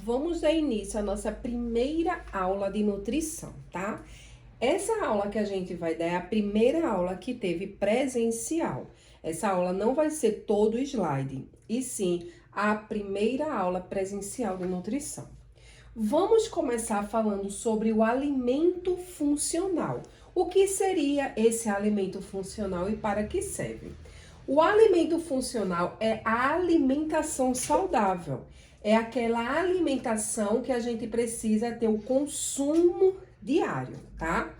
Vamos dar início à nossa primeira aula de nutrição, tá? Essa aula que a gente vai dar é a primeira aula que teve presencial. Essa aula não vai ser todo o slide, e sim a primeira aula presencial de nutrição. Vamos começar falando sobre o alimento funcional. O que seria esse alimento funcional e para que serve? O alimento funcional é a alimentação saudável. É aquela alimentação que a gente precisa ter o consumo diário, tá?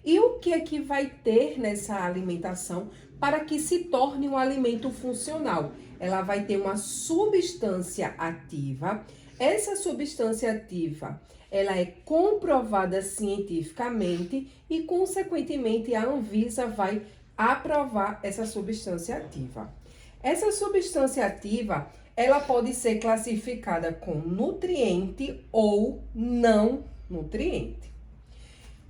E o que é que vai ter nessa alimentação para que se torne um alimento funcional? Ela vai ter uma substância ativa. Essa substância ativa, ela é comprovada cientificamente e, consequentemente, a Anvisa vai aprovar essa substância ativa. Essa substância ativa, ela pode ser classificada com nutriente ou não nutriente.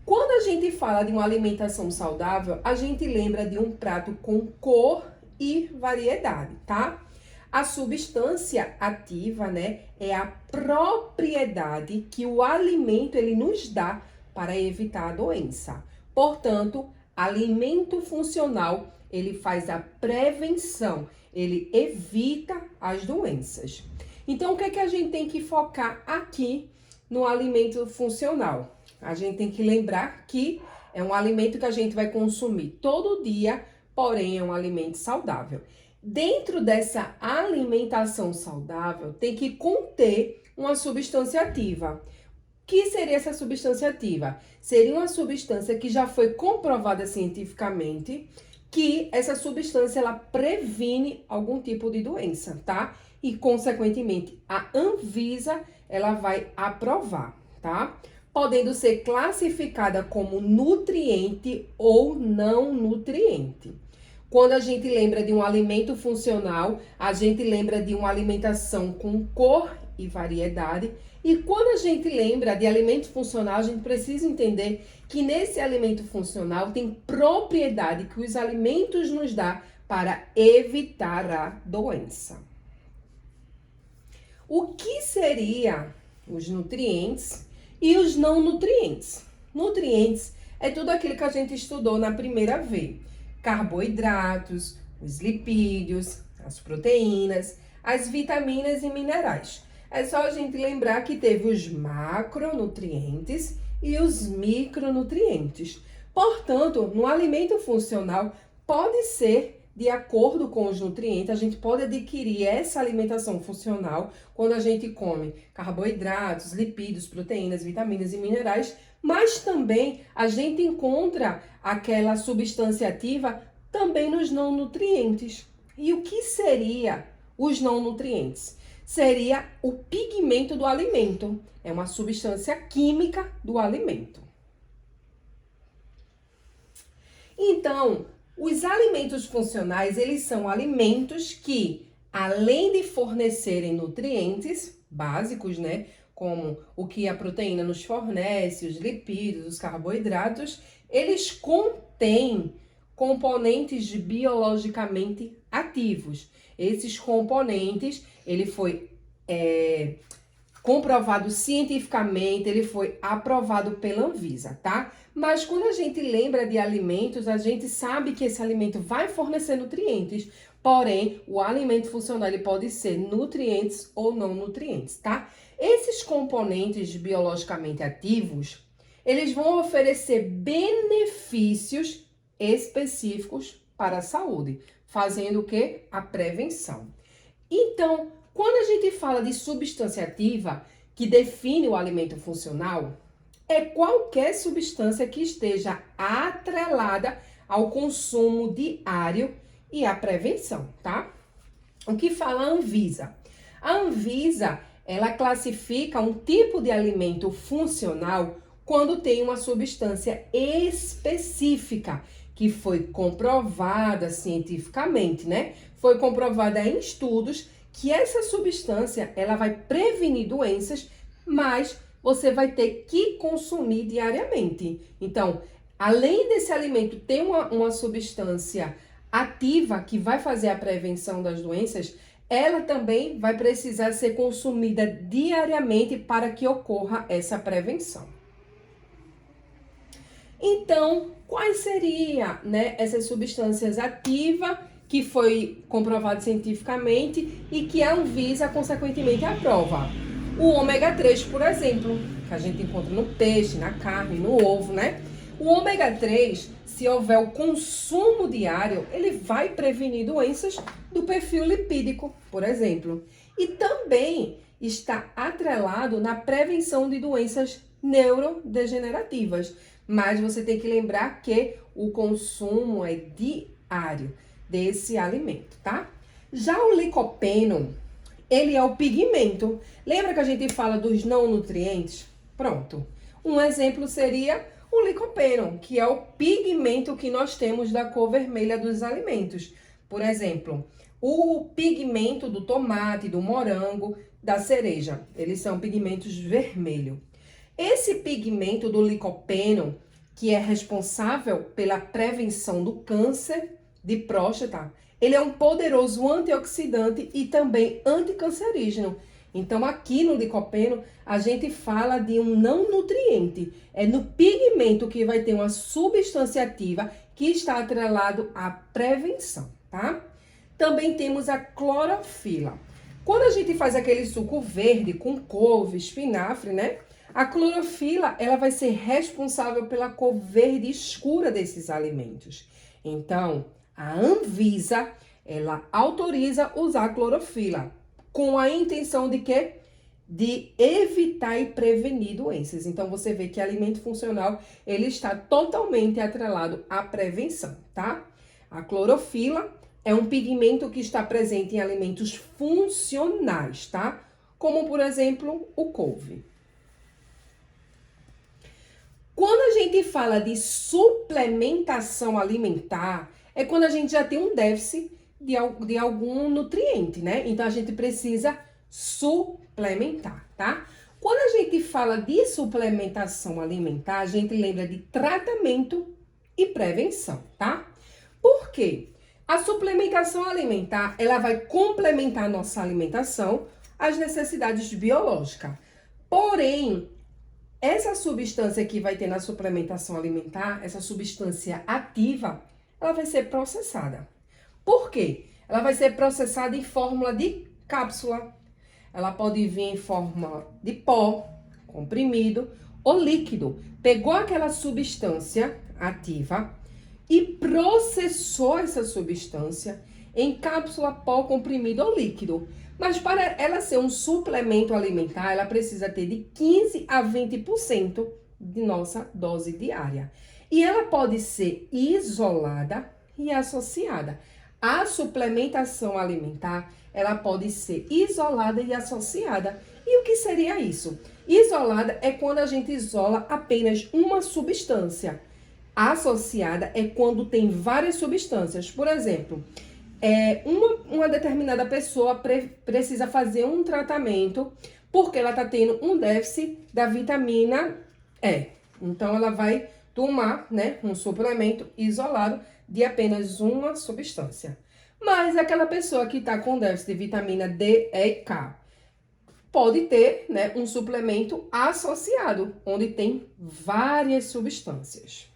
Quando a gente fala de uma alimentação saudável, a gente lembra de um prato com cor e variedade, tá? A substância ativa, né, é a propriedade que o alimento ele nos dá para evitar a doença. Portanto, alimento funcional, ele faz a prevenção, ele evita as doenças. Então, o que é que a gente tem que focar aqui no alimento funcional? A gente tem que lembrar que é um alimento que a gente vai consumir todo dia, porém é um alimento saudável. Dentro dessa alimentação saudável, tem que conter uma substância ativa. O que seria essa substância ativa? Seria uma substância que já foi comprovada cientificamente que essa substância ela previne algum tipo de doença, tá? E, consequentemente, a Anvisa ela vai aprovar, tá? Podendo ser classificada como nutriente ou não nutriente. Quando a gente lembra de um alimento funcional, a gente lembra de uma alimentação com cor e variedade. E quando a gente lembra de alimento funcional, a gente precisa entender que nesse alimento funcional tem propriedade que os alimentos nos dão para evitar a doença. O que seria os nutrientes e os não nutrientes? Nutrientes é tudo aquilo que a gente estudou na primeira vez. Carboidratos, os lipídios, as proteínas, as vitaminas e minerais. É só a gente lembrar que teve os macronutrientes e os micronutrientes. Portanto, no alimento funcional, pode ser de acordo com os nutrientes, a gente pode adquirir essa alimentação funcional quando a gente come carboidratos, lipídios, proteínas, vitaminas e minerais, mas também a gente encontra aquela substância ativa também nos não nutrientes. E o que seria os não nutrientes? Seria o pigmento do alimento. É uma substância química do alimento. Então, os alimentos funcionais, eles são alimentos que, além de fornecerem nutrientes básicos, né? Como o que a proteína nos fornece, os lipídios, os carboidratos, eles contêm componentes biologicamente ativos. Esses componentes, ele foi comprovado cientificamente, ele foi aprovado pela Anvisa, tá? Mas quando a gente lembra de alimentos, a gente sabe que esse alimento vai fornecer nutrientes, porém, o alimento funcional ele pode ser nutrientes ou não nutrientes, tá? Esses componentes biologicamente ativos, eles vão oferecer benefícios específicos para a saúde, fazendo o quê? A prevenção. Então, quando a gente fala de substância ativa, que define o alimento funcional, é qualquer substância que esteja atrelada ao consumo diário e à prevenção, tá? O que fala a Anvisa? A Anvisa, ela classifica um tipo de alimento funcional quando tem uma substância específica que foi comprovada cientificamente, né? Foi comprovada em estudos que essa substância, ela vai prevenir doenças, mas você vai ter que consumir diariamente. Então, além desse alimento ter uma substância ativa que vai fazer a prevenção das doenças, ela também vai precisar ser consumida diariamente para que ocorra essa prevenção. Então, quais seriam, né, essas substâncias ativas que foi comprovado cientificamente e que a Anvisa, consequentemente, aprova? O ômega 3, por exemplo, que a gente encontra no peixe, na carne, no ovo, né? O ômega 3, se houver o consumo diário, ele vai prevenir doenças do perfil lipídico, por exemplo. E também está atrelado na prevenção de doenças neurodegenerativas. Mas você tem que lembrar que o consumo é diário desse alimento, tá? Já o licopeno, ele é o pigmento. Lembra que a gente fala dos não nutrientes? Pronto. Um exemplo seria o licopeno, que é o pigmento que nós temos da cor vermelha dos alimentos. Por exemplo, o pigmento do tomate, do morango, da cereja. Eles são pigmentos vermelhos. Esse pigmento do licopeno, que é responsável pela prevenção do câncer de próstata, ele é um poderoso antioxidante e também anticancerígeno. Então, aqui no licopeno, a gente fala de um não nutriente. É no pigmento que vai ter uma substância ativa que está atrelado à prevenção, tá? Também temos a clorofila. Quando a gente faz aquele suco verde com couve, espinafre, né? A clorofila, ela vai ser responsável pela cor verde escura desses alimentos. Então, a Anvisa, ela autoriza usar clorofila com a intenção de quê? De evitar e prevenir doenças. Então, você vê que alimento funcional, ele está totalmente atrelado à prevenção, tá? A clorofila é um pigmento que está presente em alimentos funcionais, tá? Como, por exemplo, o couve. Quando a gente fala de suplementação alimentar, é quando a gente já tem um déficit de algum nutriente, né? Então, a gente precisa suplementar, tá? Quando a gente fala de suplementação alimentar, a gente lembra de tratamento e prevenção, tá? Por quê? A suplementação alimentar, ela vai complementar a nossa alimentação, as necessidades biológicas. Porém, essa substância que vai ter na suplementação alimentar, essa substância ativa, ela vai ser processada. Por quê? Ela vai ser processada em fórmula de cápsula. Ela pode vir em forma de pó, comprimido ou líquido. Pegou aquela substância ativa e processou essa substância em cápsula, pó, comprimido ou líquido. Mas para ela ser um suplemento alimentar, ela precisa ter de 15 a 20% de nossa dose diária. E ela pode ser isolada e associada. A suplementação alimentar, ela pode ser isolada e associada. E o que seria isso? Isolada é quando a gente isola apenas uma substância. Associada é quando tem várias substâncias. Por exemplo, uma determinada pessoa precisa fazer um tratamento porque ela está tendo um déficit da vitamina E. Então, ela vai tomar, né, um suplemento isolado de apenas uma substância. Mas aquela pessoa que está com déficit de vitamina D, E e K pode ter, né, um suplemento associado, onde tem várias substâncias.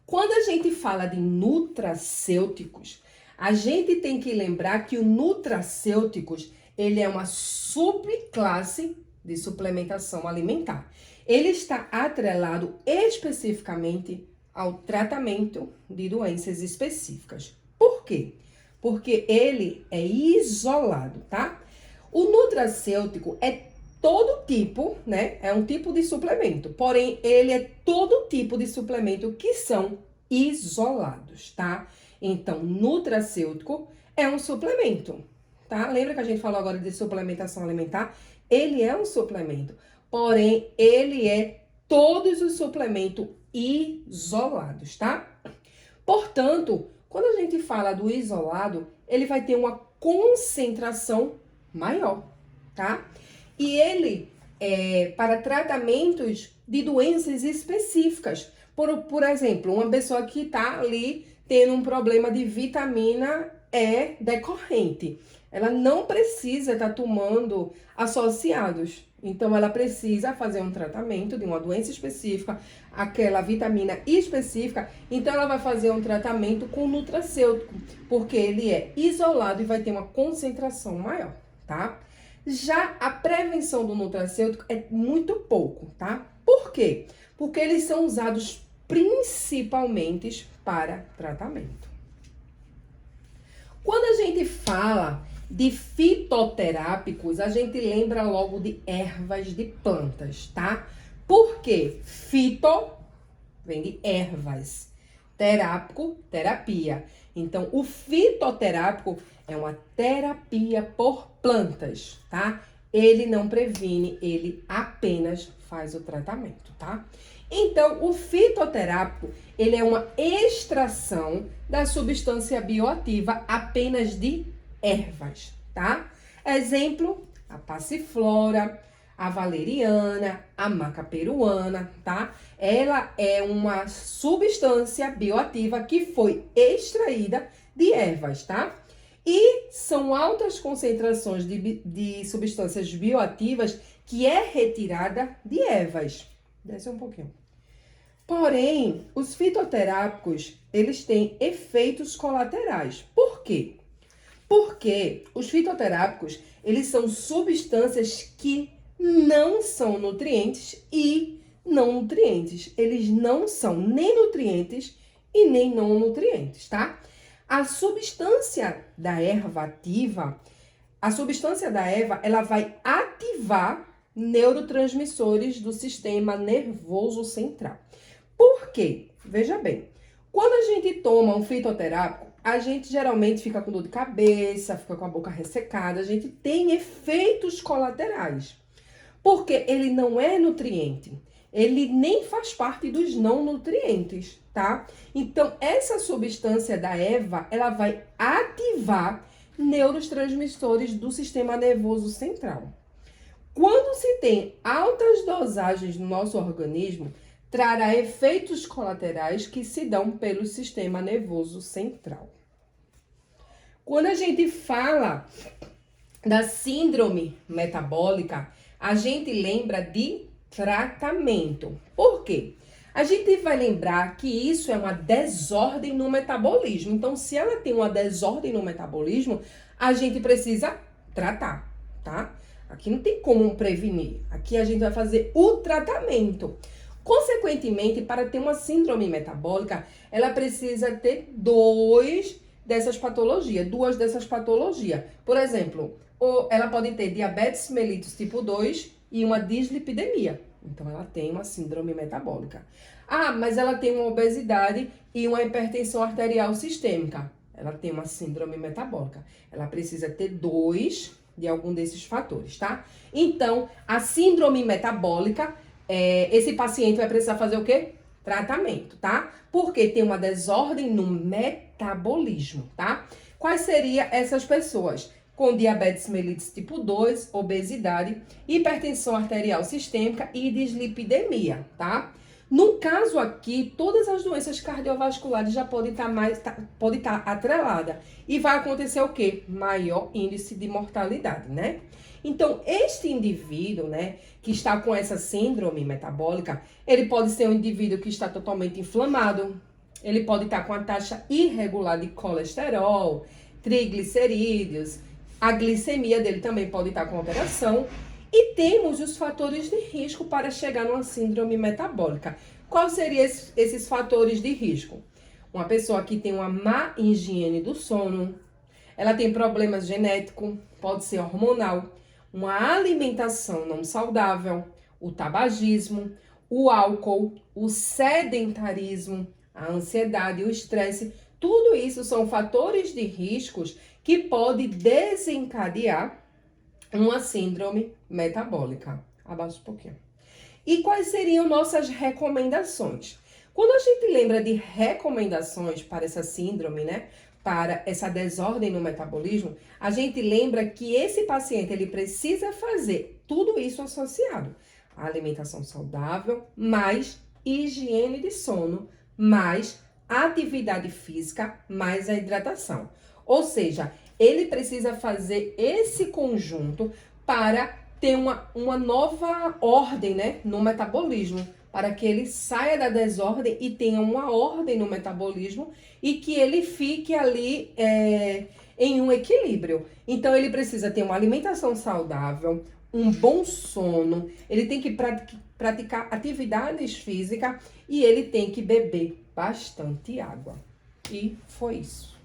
Quando a gente fala de nutracêuticos, a gente tem que lembrar que o nutracêuticos, ele é uma subclasse de suplementação alimentar. Ele está atrelado especificamente ao tratamento de doenças específicas. Por quê? Porque ele é isolado, tá? O nutracêutico é todo tipo, né? É um tipo de suplemento, porém, ele é todo tipo de suplemento que são isolados, tá? Então, nutracêutico é um suplemento, tá? Lembra que a gente falou agora de suplementação alimentar? Ele é um suplemento, porém, ele é todos os suplementos isolados, tá? Portanto, quando a gente fala do isolado, ele vai ter uma concentração maior, tá? E ele é para tratamentos de doenças específicas. Por exemplo, uma pessoa que está ali tendo um problema de vitamina é decorrente. Ela não precisa estar tomando associados. Então, ela precisa fazer um tratamento de uma doença específica, aquela vitamina específica. Então, ela vai fazer um tratamento com nutracêutico, porque ele é isolado e vai ter uma concentração maior, tá? Já a prevenção do nutracêutico é muito pouco, tá? Por quê? Porque eles são usados principalmente para tratamento. Quando a gente fala de fitoterápicos, a gente lembra logo de ervas de plantas, tá? Por quê? Fito vem de ervas, terápico, terapia. Então, o fitoterápico é uma terapia por plantas, tá? Ele não previne, ele apenas faz o tratamento, tá? Então, o fitoterápico, ele é uma extração da substância bioativa apenas de ervas, tá? Exemplo, a passiflora, a valeriana, a maca peruana, tá? Ela é uma substância bioativa que foi extraída de ervas, tá? E são altas concentrações de substâncias bioativas que é retirada de ervas. Desce um pouquinho. Porém, os fitoterápicos, eles têm efeitos colaterais. Por quê? Porque os fitoterápicos, eles são substâncias que não são nutrientes e não nutrientes. Eles não são nem nutrientes e nem não nutrientes, tá? A substância da erva ativa, ela vai ativar neurotransmissores do sistema nervoso central. Por quê? Veja bem, quando a gente toma um fitoterápico, a gente geralmente fica com dor de cabeça, fica com a boca ressecada, a gente tem efeitos colaterais. Porque ele não é nutriente, ele nem faz parte dos não nutrientes, tá? Então, essa substância da erva, ela vai ativar neurotransmissores do sistema nervoso central. Quando se tem altas dosagens no nosso organismo, trará efeitos colaterais que se dão pelo sistema nervoso central. Quando a gente fala da síndrome metabólica, a gente lembra de tratamento. Por quê? A gente vai lembrar que isso é uma desordem no metabolismo. Então, se ela tem uma desordem no metabolismo, a gente precisa tratar, tá? Aqui não tem como prevenir. Aqui a gente vai fazer o tratamento. Consequentemente, para ter uma síndrome metabólica, ela precisa ter duas dessas patologias. Por exemplo, ela pode ter diabetes mellitus tipo 2 e uma dislipidemia. Então, ela tem uma síndrome metabólica. Ah, mas ela tem uma obesidade e uma hipertensão arterial sistêmica. Ela tem uma síndrome metabólica. Ela precisa ter dois de algum desses fatores, tá? Então, a síndrome metabólica, esse paciente vai precisar fazer o quê? Tratamento, tá? Porque tem uma desordem no metabolismo, tá? Quais seriam essas pessoas? Com diabetes mellitus tipo 2, obesidade, hipertensão arterial sistêmica e dislipidemia, tá? No caso aqui, todas as doenças cardiovasculares já podem estar atreladas. E vai acontecer o quê? Maior índice de mortalidade, né? Então, este indivíduo, né, que está com essa síndrome metabólica, ele pode ser um indivíduo que está totalmente inflamado, ele pode estar com a taxa irregular de colesterol, triglicerídeos, a glicemia dele também pode estar com alteração. E temos os fatores de risco para chegar numa síndrome metabólica. Quais seriam esses fatores de risco? Uma pessoa que tem uma má higiene do sono, ela tem problemas genéticos, pode ser hormonal, uma alimentação não saudável, o tabagismo, o álcool, o sedentarismo, a ansiedade, o estresse. Tudo isso são fatores de riscos que podem desencadear uma síndrome metabólica. Abaixa um pouquinho. E quais seriam nossas recomendações? Quando a gente lembra de recomendações para essa síndrome, né? Para essa desordem no metabolismo, a gente lembra que esse paciente, ele precisa fazer tudo isso associado. A alimentação saudável, mais higiene de sono, mais atividade física, mais a hidratação. Ou seja, ele precisa fazer esse conjunto para ter uma nova ordem, né, no metabolismo, para que ele saia da desordem e tenha uma ordem no metabolismo e que ele fique ali em um equilíbrio. Então, ele precisa ter uma alimentação saudável, um bom sono, ele tem que praticar atividades físicas e ele tem que beber bastante água. E foi isso.